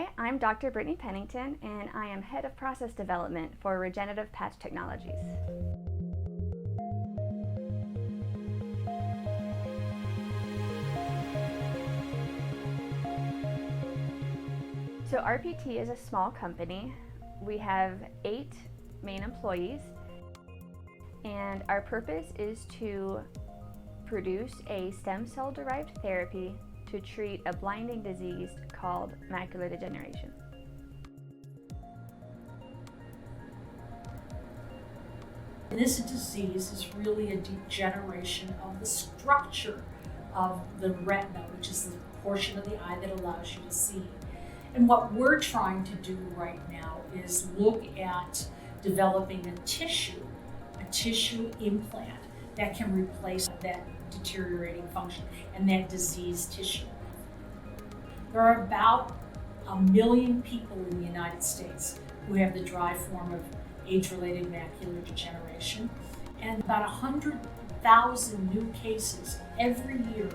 Hi, I'm Dr. Brittany Pennington, and I am Head of Process Development for Regenerative Patch Technologies. So RPT is a small company. We have 8 main employees, and our purpose is to produce a stem cell-derived therapy to treat a blinding disease called macular degeneration. This disease is really a degeneration of the structure of the retina, which is the portion of the eye that allows you to see. And what we're trying to do right now is look at developing a tissue implant that can replace that deteriorating function and that diseased tissue. There are about 1 million people in the United States who have the dry form of age-related macular degeneration, and about 100,000 new cases every year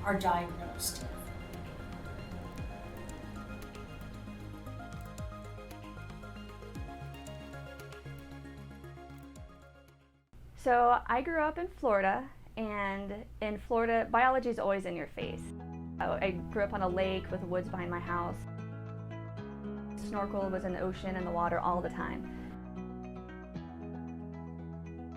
are diagnosed. So I grew up in Florida, and in Florida, biology is always in your face. I grew up on a lake with woods behind my house. Snorkel was in the ocean and the water all the time.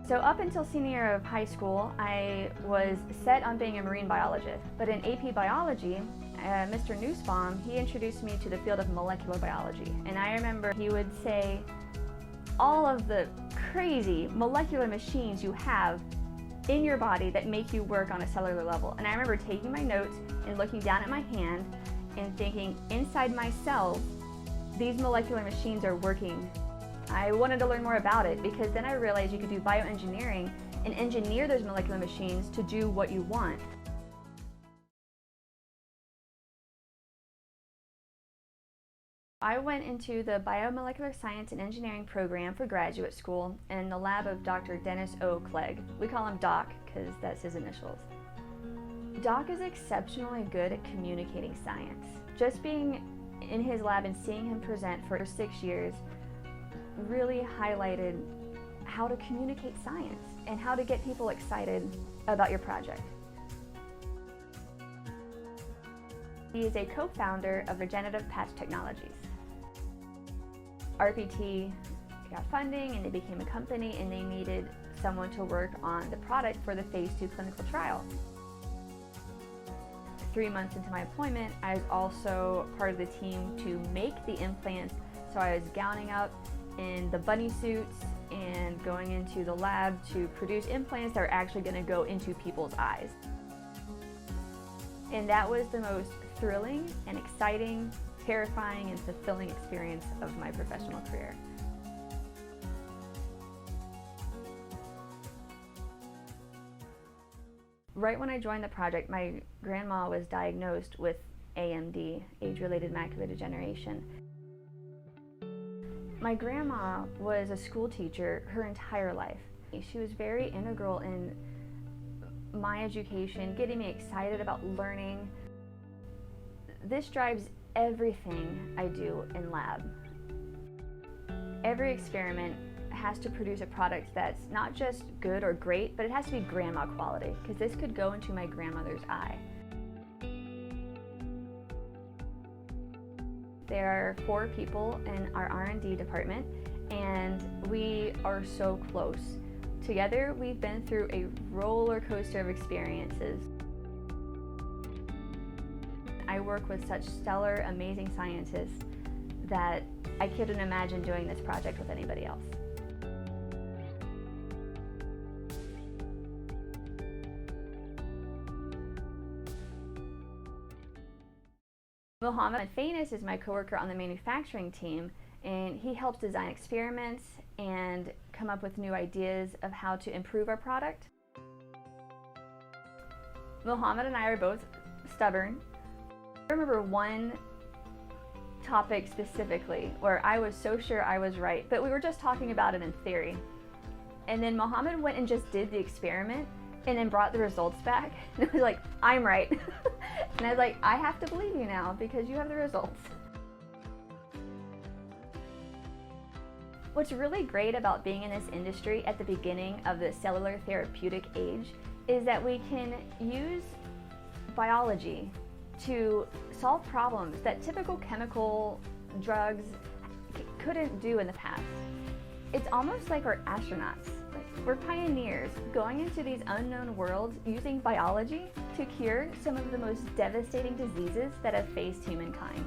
So up until senior year of high school, I was set on being a marine biologist. But in AP biology, Mr. Nussbaum, he introduced me to the field of molecular biology. And I remember he would say, all of the crazy molecular machines you have in your body that make you work on a cellular level. And I remember taking my notes and looking down at my hand and thinking, inside my cells, these molecular machines are working. I wanted to learn more about it because then I realized you could do bioengineering and engineer those molecular machines to do what you want. I went into the Biomolecular Science and Engineering program for graduate school in the lab of Dr. Dennis O. Clegg. We call him Doc because that's his initials. Doc is exceptionally good at communicating science. Just being in his lab and seeing him present for 6 years really highlighted how to communicate science and how to get people excited about your project. He is a co-founder of Regenerative Patch Technologies. RPT got funding and they became a company, and they needed someone to work on the product for the phase 2 clinical trial. 3 months into my employment, I was also part of the team to make the implants. So I was gowning up in the bunny suits and going into the lab to produce implants that are actually going to go into people's eyes. And that was the most thrilling and exciting, terrifying, and fulfilling experience of my professional career. Right when I joined the project, my grandma was diagnosed with AMD, age-related macular degeneration. My grandma was a school teacher her entire life. She was very integral in my education, getting me excited about learning. This drives everything I do in lab. Every experiment has to produce a product that's not just good or great, but it has to be grandma quality, because this could go into my grandmother's eye. There are 4 people in our R&D department, and we are so close. Together, we've been through a roller coaster of experiences. I work with such stellar, amazing scientists that I couldn't imagine doing this project with anybody else. Mohammed Fainus is my coworker on the manufacturing team, and he helps design experiments and come up with new ideas of how to improve our product. Mohammed and I are both stubborn. I remember one topic specifically where I was so sure I was right, but we were just talking about it in theory. And then Mohammed went and just did the experiment and then brought the results back. And I was like, I'm right. And I was like, I have to believe you now because you have the results. What's really great about being in this industry at the beginning of the cellular therapeutic age is that we can use biology to solve problems that typical chemical drugs couldn't do in the past. It's almost like we're astronauts. We're pioneers going into these unknown worlds using biology to cure some of the most devastating diseases that have faced humankind.